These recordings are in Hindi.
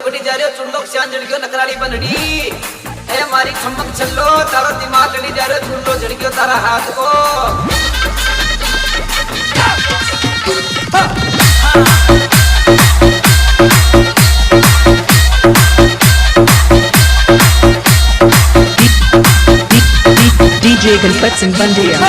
बड़ी जा रहे हो चुंडोक श्यान जड़गियो नकराली बनड़ी ए मारी चमक चलो तारा दिमाग लड़ी जा रहे हो चुंडो जड़गियो तारा हाथ को DJ Gulpat Singh Bandiya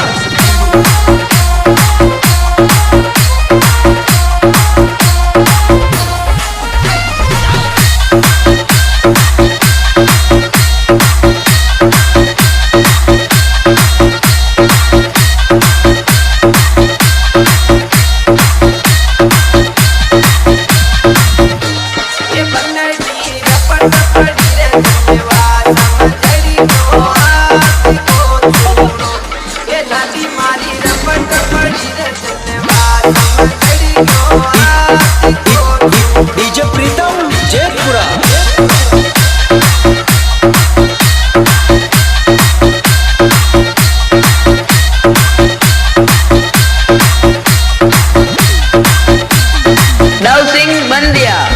DJ प्रीतम जयपुरा Daud Singh Bandiya